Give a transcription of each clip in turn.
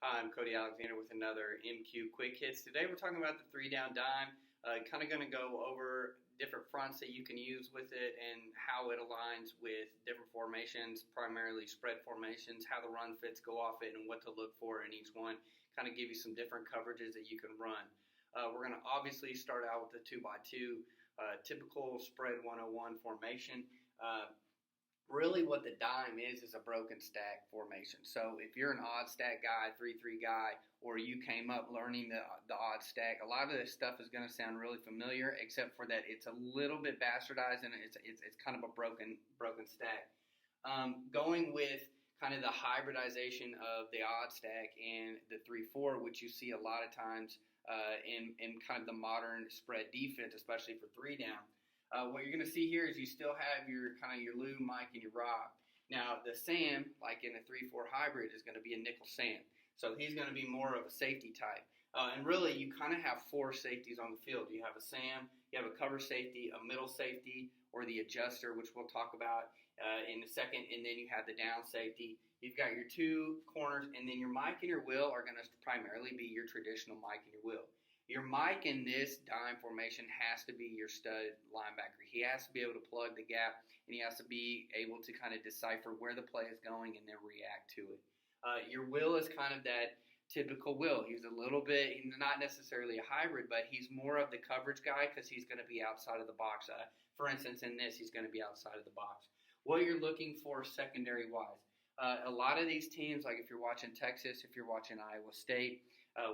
Hi, I'm Cody Alexander with another MQ Quick Hits. Today we're talking about the 3-down dime. Kind of going to go over different fronts that you can use with it and how it aligns with different formations, primarily spread formations, how the run fits go off it, and what to look for in each one. Kind of give you some different coverages that you can run. We're going to obviously start out with the 2x2 typical spread 101 formation. Really what the dime is a broken stack formation. So if you're an odd stack guy, 3-3 guy, or you came up learning the odd stack, a lot of this stuff is going to sound really familiar, except for that it's a little bit bastardized and it's kind of a broken stack. Going with kind of the hybridization of the odd stack and the 3-4, which you see a lot of times in kind of the modern spread defense, especially for 3-down. What you're going to see here is you still have your kind of your Lou, Mike, and your Rob. Now, the Sam, like in a 3-4 hybrid, is going to be a nickel Sam. So he's going to be more of a safety type. And really, you kind of have four safeties on the field. You have a Sam, you have a cover safety, a middle safety, or the adjuster, which we'll talk about in a second, and then you have the down safety. You've got your two corners, and then your Mike and your Will are going to primarily be your traditional Mike and your Will. Your Mike in this dime formation has to be your stud linebacker. He has to be able to plug the gap, and he has to be able to kind of decipher where the play is going and then react to it. Your Will is kind of that typical Will. He's a little bit, he's not necessarily a hybrid, but he's more of the coverage guy because he's going to be outside of the box. For instance, in this, he's going to be outside of the box. What you're looking for secondary-wise. A lot of these teams, like if you're watching Texas, if you're watching Iowa State,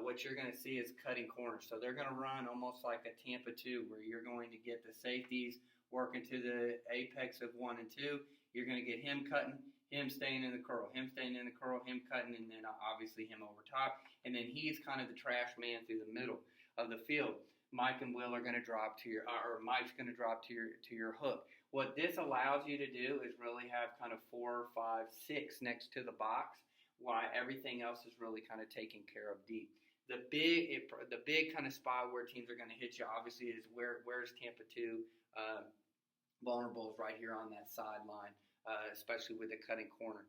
what you're going to see is cutting corners. So they're going to run almost like a Tampa 2, where you're going to get the safeties working to the apex of 1 and 2. You're going to get him cutting, him staying in the curl, him staying in the curl, him cutting, and then obviously him over top. And then he's kind of the trash man through the middle of the field. Mike and Will are going to drop to your, or Mike's going to drop to your hook. What this allows you to do is really have kind of 4, 5, 6 next to the box, while everything else is really kind of taken care of deep. The big kind of spot where teams are going to hit you, obviously, is where's Tampa 2 vulnerable is right here on that sideline, especially with the cutting corner.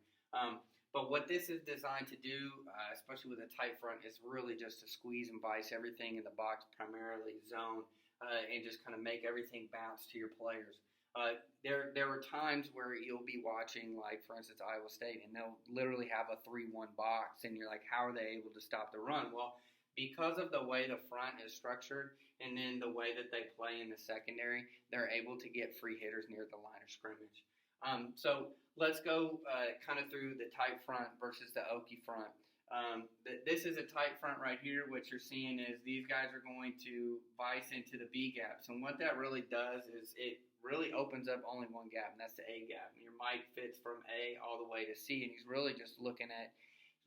But what this is designed to do, especially with a tight front, is really just to squeeze and vice everything in the box, primarily zone, and just kind of make everything bounce to your players. There were times where you'll be watching, like, for instance, Iowa State, and they'll literally have a 3-1 box, and you're like, how are they able to stop the run? Well, because of the way the front is structured and then the way that they play in the secondary, they're able to get free hitters near the line of scrimmage. So let's go kind of through the tight front versus the Okie front. This is a tight front right here. What you're seeing is these guys are going to vice into the B gaps. And what that really does is it really opens up only one gap, and that's the A gap. And your Mike fits from A all the way to C, and he's really just looking at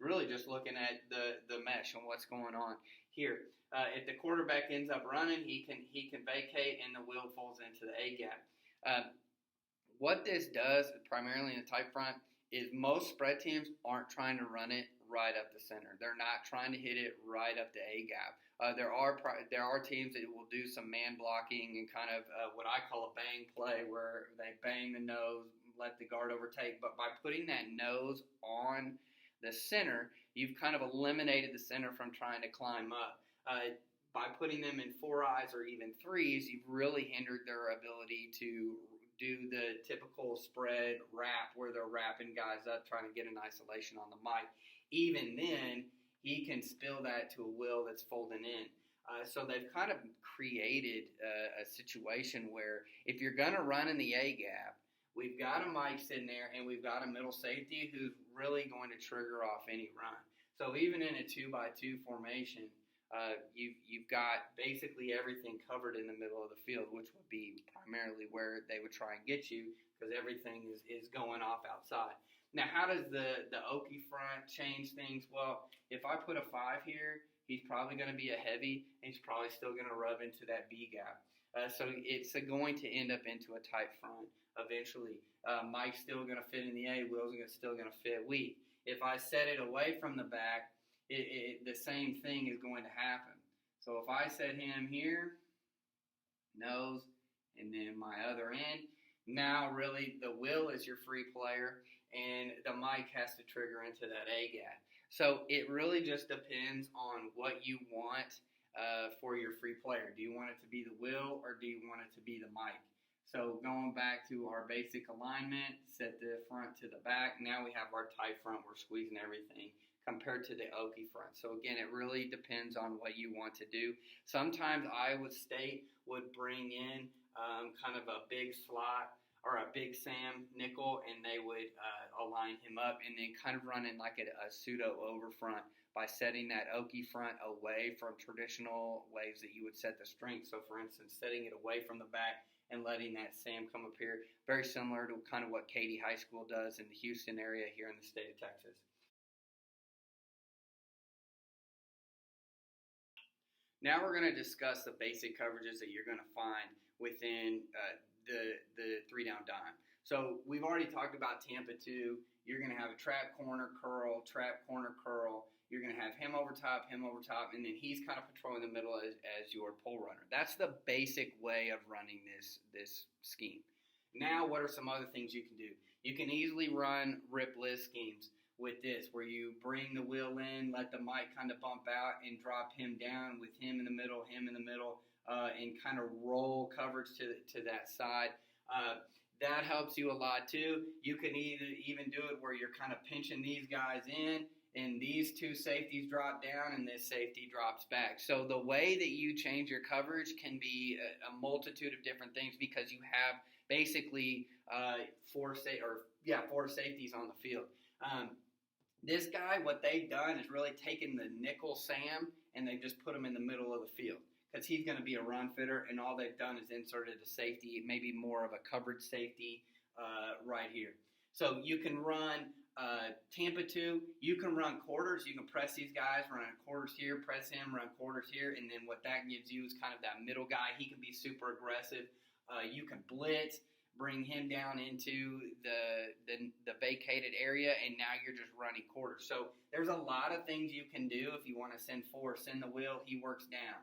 the mesh and what's going on here. If the quarterback ends up running, he can vacate, and the Will falls into the A gap. What this does, primarily in the tight front, is most spread teams aren't trying to run it right up the center. They're not trying to hit it right up the A gap. There are teams that will do some man blocking and kind of what I call a bang play, where they bang the nose, let the guard overtake. But by putting that nose on the center, you've kind of eliminated the center from trying to climb up. By putting them in 4 eyes or even 3s, you've really hindered their ability to do the typical spread wrap, where they're wrapping guys up, trying to get an isolation on the mic. Even then, he can spill that to a Will that's folding in. So they've kind of created a situation where if you're going to run in the A gap, we've got a Mike sitting there, and we've got a middle safety who's really going to trigger off any run. So even in a 2x2 formation, you've got basically everything covered in the middle of the field, which would be primarily where they would try and get you, because everything is going off outside. Now, how does the Okie front change things? Well, if I put a 5 here, he's probably going to be a heavy, and he's probably still going to rub into that B gap. So it's going to end up into a tight front eventually. Mike's still going to fit in the A, Will's still going to fit weak. If I set it away from the back, the same thing is going to happen. So if I set him here, nose, and then my other end, Now, really, the will is your free player, and the mic has to trigger into that A gap. So it really just depends on what you want for your free player. Do you want it to be the will, or do you want it to be the mic? So going back to our basic alignment, set the front to the back. Now we have our tight front. We're squeezing everything compared to the oaky front. So again, it really depends on what you want to do. Sometimes Iowa State would bring in kind of a big slot or a big Sam nickel, and they would align him up and then kind of run in like a pseudo over front by setting that oaky front away from traditional ways that you would set the strength. So for instance, setting it away from the back and letting that Sam come up here, very similar to kind of what Katy High School does in the Houston area here in the state of Texas. Now we're going to discuss the basic coverages that you're going to find within the three down dime. So we've already talked about Tampa 2. You're going to have a trap corner curl, trap corner curl. You're going to have him over top, and then he's kind of patrolling the middle as your pull runner. That's the basic way of running this scheme. Now, what are some other things you can do? You can easily run rip list schemes with this, where you bring the wheel in, let the mic kind of bump out, and drop him down with him in the middle, and kind of roll coverage to that side. That helps you a lot too. You can even do it where you're kind of pinching these guys in, and these two safeties drop down, and this safety drops back. So the way that you change your coverage can be a multitude of different things, because you have basically four safeties on the field. This guy, what they've done is really taken the nickel Sam, and they've just put him in the middle of the field, because he's going to be a run fitter, and all they've done is inserted a safety, maybe more of a coverage safety right here. So you can run Tampa 2. You can run quarters. You can press these guys, run quarters here, press him, run quarters here, and then what that gives you is kind of that middle guy. He can be super aggressive. You can blitz, bring him down into the vacated area, and now you're just running quarters. So there's a lot of things you can do if you want to send four. Send the wheel, he works down.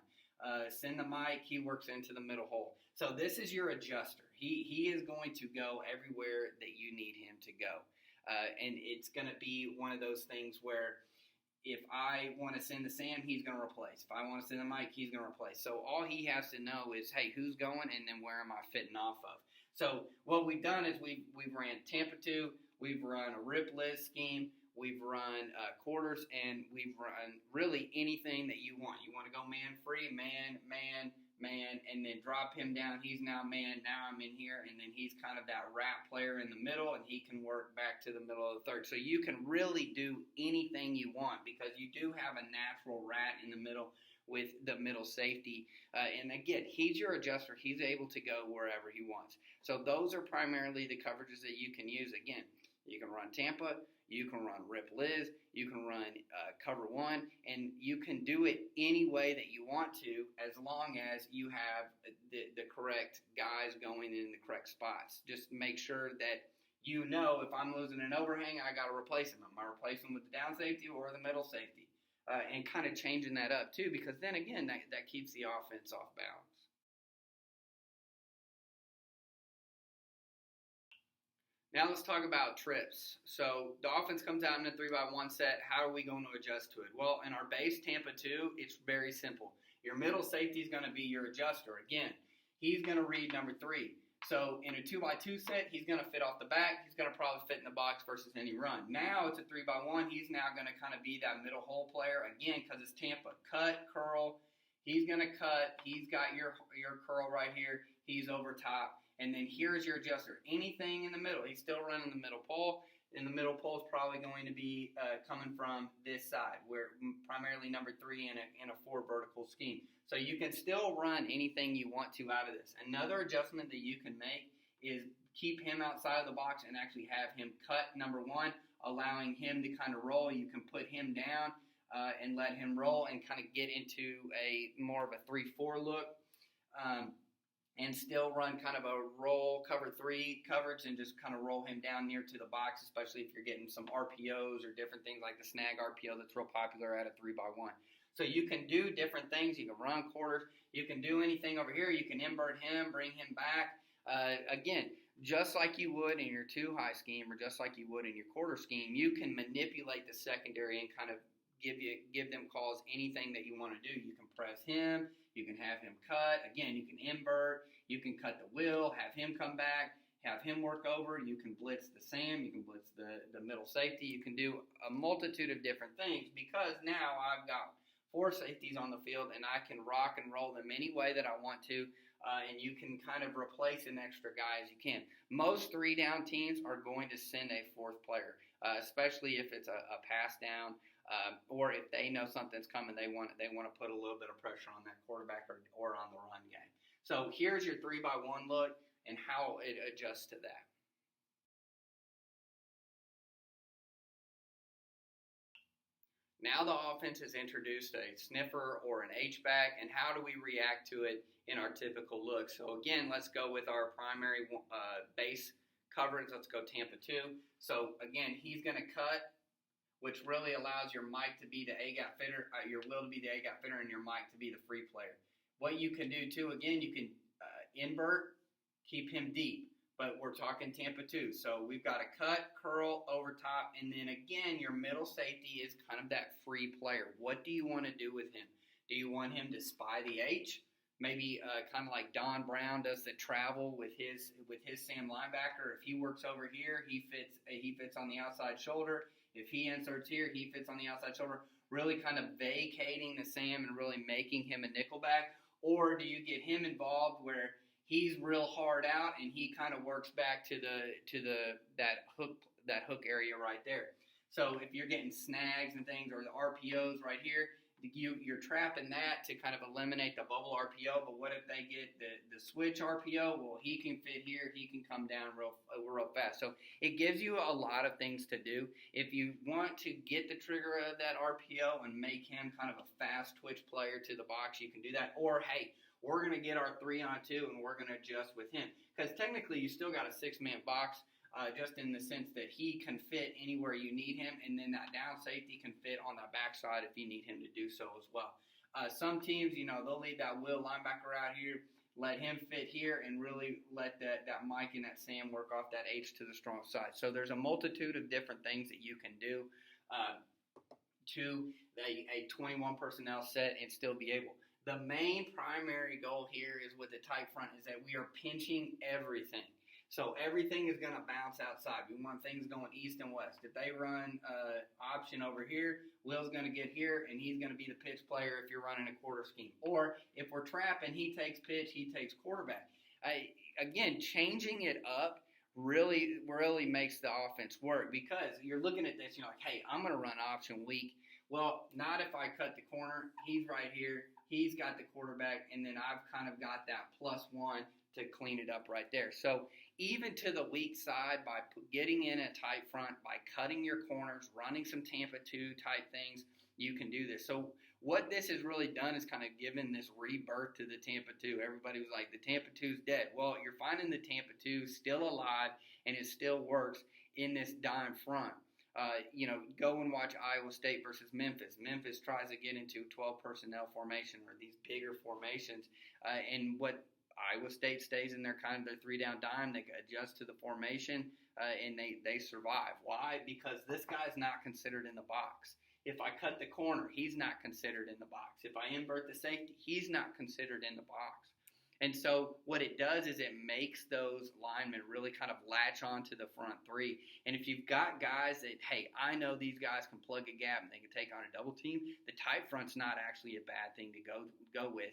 Send the mic, he works into the middle hole. So this is your adjuster. He is going to go everywhere that you need him to go. And it's going to be one of those things where if I want to send the Sam, he's going to replace. If I want to send the mic, he's going to replace. So all he has to know is, hey, who's going, and then where am I fitting off of? So what we've done is we've ran Tampa 2, we've run a rip list scheme, we've run quarters, and we've run really anything that you want. You want to go man free, man, and then drop him down. He's now man. Now I'm in here, and then he's kind of that wrap player in the middle, and he can work back to the middle of the third. So you can really do anything you want, because you do have a natural rat in the middle with the middle safety. And again, he's your adjuster. He's able to go wherever he wants. So those are primarily the coverages that you can use. Again, you can run Tampa, you can run Rip Liz, you can run Cover 1, and you can do it any way that you want to, as long as you have the correct guys going in the correct spots. Just make sure that you know, if I'm losing an overhang, I got to replace him. Am I replacing him with the down safety or the middle safety? And kind of changing that up too, because then again, that keeps the offense off balance. Now let's talk about trips. So the offense comes out in a 3x1 set. How are we going to adjust to it? Well, in our base Tampa 2, it's very simple. Your middle safety is going to be your adjuster. Again, he's going to read number 3. So in a 2x2 set, he's going to fit off the back. He's going to probably fit in the box versus any run. Now it's a 3x1. He's now going to kind of be that middle hole player again, because it's Tampa. Cut, curl. He's going to cut. He's got your curl right here. He's over top. And then here's your adjuster. Anything in the middle. He's still running the middle pole. And the middle pole is probably going to be coming from this side, where primarily number 3 in a 4 vertical scheme. So you can still run anything you want to out of this. Another adjustment that you can make is keep him outside of the box and actually have him cut number 1, allowing him to kind of roll. You can put him down and let him roll and kind of get into a more of a 3-4 look. And still run kind of a roll cover 3 coverage and just kind of roll him down near to the box, especially if you're getting some RPOs or different things like the snag RPO that's real popular at a 3x1. So you can do different things. You can run quarters. You can do anything over here. You can invert him, bring him back. Again, just like you would in your two high scheme or just like you would in your quarter scheme, you can manipulate the secondary and kind of give them calls anything that you want to do. You can press him, you can have him cut. Again, you can invert, you can cut the will, have him come back, have him work over. You can blitz the Sam, you can blitz the middle safety. You can do a multitude of different things because now I've got four safeties on the field and I can rock and roll them any way that I want to. And you can kind of replace an extra guy as you can. Most 3-down teams are going to send a fourth player, especially if it's a pass down or if they know something's coming. They want to put a little bit of pressure on that quarterback or on the run game. So here's your 3-by-1 look and how it adjusts to that. Now the offense has introduced a sniffer or an H-back, and how do we react to it in our typical look? So again, let's go with our primary base coverage. Let's go Tampa 2. So again, he's going to cut, which really allows your Mike to be the A-gap fitter, your Will to be the A-gap fitter, and your Mike to be the free player. What you can do too, again, you can invert, keep him deep. But we're talking Tampa 2. So we've got a cut, curl, over top, and then again, your middle safety is kind of that free player. What do you want to do with him? Do you want him to spy the H? Maybe kind of like Don Brown does the travel with his Sam linebacker. If he works over here, he fits on the outside shoulder. If he inserts here, he fits on the outside shoulder. Really kind of vacating the Sam and really making him a nickelback. Or do you get him involved where he's real hard out, and he kind of works back to that hook area right there. So if you're getting snags and things, or the RPOs right here, you're trapping that to kind of eliminate the bubble RPO. But what if they get the switch RPO? Well, he can fit here, he can come down real fast. So it gives you a lot of things to do. If you want to get the trigger of that RPO and make him kind of a fast twitch player to the box, you can do that. Or hey, we're going to get our 3-on-2 and we're going to adjust with him. Because technically you still got a 6-man box just in the sense that he can fit anywhere you need him, and then that down safety can fit on the backside if you need him to do so as well. Some teams, they'll leave that Will linebacker out here, let him fit here, and really let that Mike and that Sam work off that H to the strong side. So there's a multitude of different things that you can do to a 21 personnel set and still be able. The main primary goal here is with the tight front is that we are pinching everything. So everything is going to bounce outside. We want things going east and west. If they run option over here, Will's going to get here, and he's going to be the pitch player if you're running a quarter scheme. Or if we're trapping, he takes pitch, he takes quarterback. Again, changing it up really makes the offense work, because you're looking at this, you're like, hey, I'm going to run option weak. Well, not if I cut the corner. He's right here. He's got the quarterback, and then I've kind of got that +1 to clean it up right there. So even to the weak side, by getting in a tight front, by cutting your corners, running some Tampa 2 type things, you can do this. So what this has really done is kind of given this rebirth to the Tampa 2. Everybody was like, the Tampa 2's dead. Well, you're finding the Tampa 2 still alive, and it still works in this dime front. Go and watch Iowa State versus Memphis. Memphis tries to get into 12 personnel formation, or these bigger formations, and what Iowa State stays in their 3-down dime. They adjust to the formation, and they survive. Why? Because this guy's not considered in the box. If I cut the corner, he's not considered in the box. If I invert the safety, he's not considered in the box. And so what it does is it makes those linemen really kind of latch on to the front three. And if you've got guys that, hey, I know these guys can plug a gap and they can take on a double team, the tight front's not actually a bad thing to go with,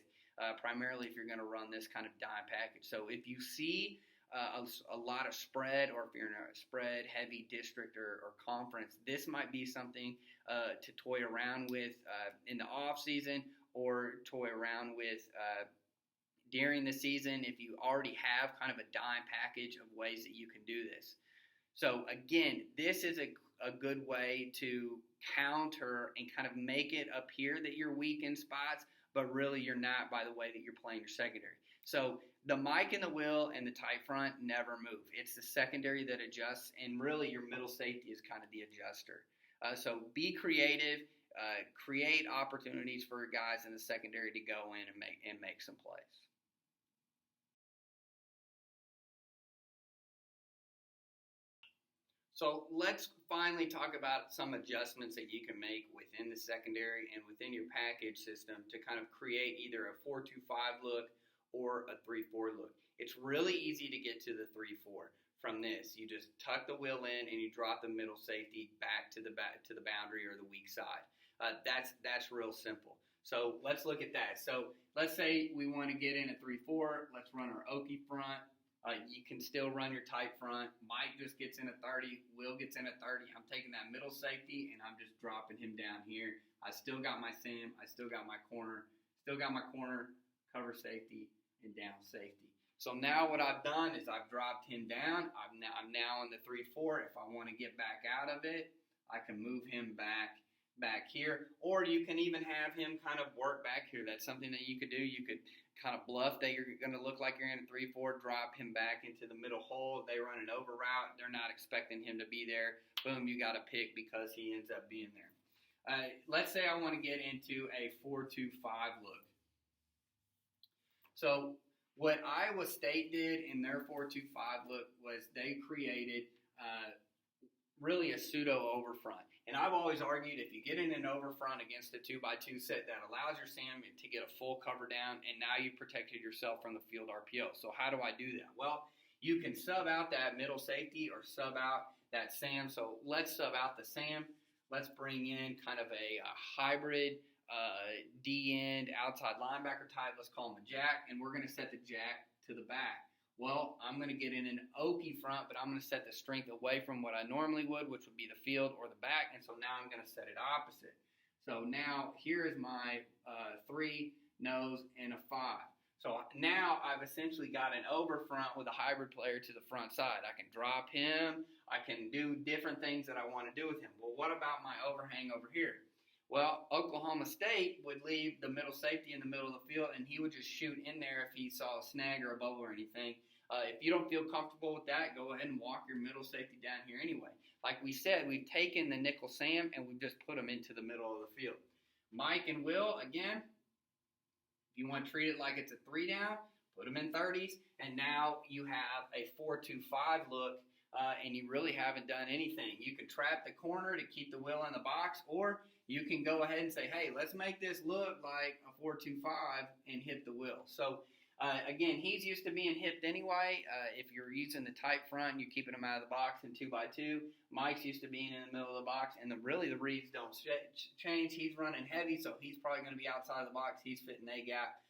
primarily if you're going to run this kind of dime package. So if you see a lot of spread, or if you're in a spread-heavy district or conference, this might be something to toy around with in the off-season, or toy around with during the season if you already have kind of a dime package of ways that you can do this. So again, this is a good way to counter and kind of make it appear that you're weak in spots, but really you're not by the way that you're playing your secondary. So the Mike and the Will and the tight front never move. It's the secondary that adjusts, and really your middle safety is kind of the adjuster. So be creative, create opportunities for guys in the secondary to go in and make some plays. So let's finally talk about some adjustments that you can make within the secondary and within your package system to kind of create either a 4-2-5 look or a 3-4 look. It's really easy to get to the 3-4 from this. You just tuck the wheel in and you drop the middle safety back to the boundary or the weak side. That's real simple. So let's look at that. So let's say we want to get in a 3-4. Let's run our Okie front. You can still run your tight front. Mike just gets in a 30. Will gets in a 30. I'm taking that middle safety, and I'm just dropping him down here. I still got my Sam. I still got my corner. Still got my corner, cover safety, and down safety. So now what I've done is I've dropped him down. I'm now in the 3-4. If I want to get back out of it, I can move him back here. Or you can even have him kind of work back here. That's something that you could do. You could kind of bluff that you're going to look like you're in a 3-4, drop him back into the middle hole. They run an over route. They're not expecting him to be there. Boom, you got a pick because he ends up being there. Let's say I want to get into a 4-2-5 look. So what Iowa State did in their 4-2-5 look was they created really a pseudo over front. And I've always argued if you get in an over front against a 2x2 set, that allows your Sam to get a full cover down, and now you've protected yourself from the field RPO. So how do I do that? Well, you can sub out that middle safety or sub out that Sam. So let's sub out the Sam. Let's bring in kind of a hybrid D-end outside linebacker type. Let's call him a jack, and we're going to set the jack to the back. Well, I'm going to get in an Okie front, but I'm going to set the strength away from what I normally would, which would be the field or the back, and so now I'm going to set it opposite. So now here is my 3, nose, and a 5. So now I've essentially got an over front with a hybrid player to the front side. I can drop him. I can do different things that I want to do with him. Well, what about my overhang over here? Well, Oklahoma State would leave the middle safety in the middle of the field, and he would just shoot in there if he saw a snag or a bubble or anything. If you don't feel comfortable with that, go ahead and walk your middle safety down here anyway. Like we said, we've taken the nickel Sam, and we've just put him into the middle of the field. Mike and Will, again, if you want to treat it like it's a 3 down, put them in 30s, and now you have a 4-2-5 look, and you really haven't done anything. You can trap the corner to keep the Will in the box, or you can go ahead and say, hey, let's make this look like a 4-2-5 and hit the Will. So, again, he's used to being hipped anyway. If you're using the tight front, you're keeping him out of the box in 2x2. Mike's used to being in the middle of the box, and really the reads don't change. He's running heavy, so he's probably going to be outside of the box. He's fitting A-gap.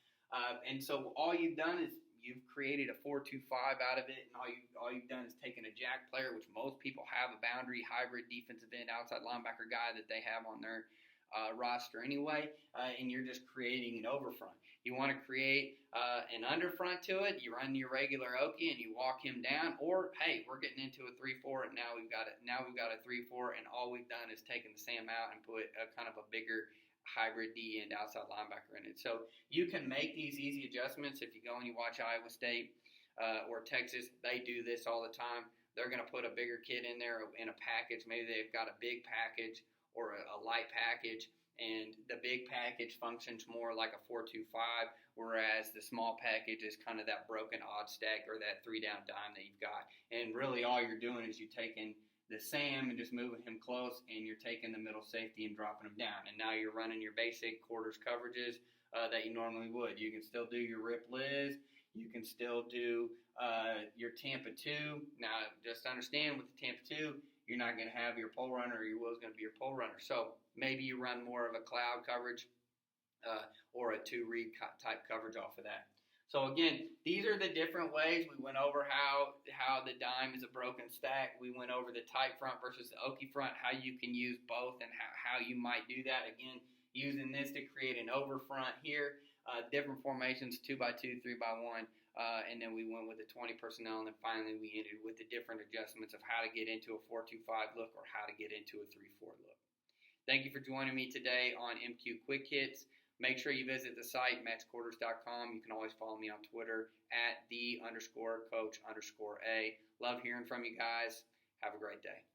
And so all you've done is you've created a 4-2-5 out of it, and all you've done is taken a jack player, which most people have a boundary hybrid defensive end outside linebacker guy that they have on their roster anyway, and you're just creating an over front. You want to create an under front to it, you run your regular Okie and you walk him down, or hey, we're getting into a 3-4 and now we've got a 3-4, and all we've done is taken the Sam out and put a kind of a bigger hybrid D and outside linebacker in it. So you can make these easy adjustments. If you go and you watch Iowa State or Texas, they do this all the time. They're going to put a bigger kid in there in a package. Maybe they've got a big package or a light package, and the big package functions more like a 4-2-5, whereas the small package is kind of that broken odd stack or that 3-down dime that you've got. And really all you're doing is you're taking the Sam and just moving him close, and you're taking the middle safety and dropping him down. And now you're running your basic quarters coverages that you normally would. You can still do your Rip Liz. You can still do your Tampa 2. Now, just understand with the Tampa 2, you're not going to have your pole runner, or your Will's going to be your pole runner. So maybe you run more of a cloud coverage or a 2-read type coverage off of that. So again, these are the different ways. We went over how the dime is a broken stack. We went over the tight front versus the Okie front, how you can use both and how you might do that. Again, using this to create an over front here, different formations, 2x2, 3x1, and then we went with the 20 personnel, and then finally we ended with the different adjustments of how to get into a 4-2-5 look or how to get into a 3-4 look. Thank you for joining me today on MQ Quick Hits. Make sure you visit the site, MatchQuarters.com. You can always follow me on Twitter at @the_coach_A. Love hearing from you guys. Have a great day.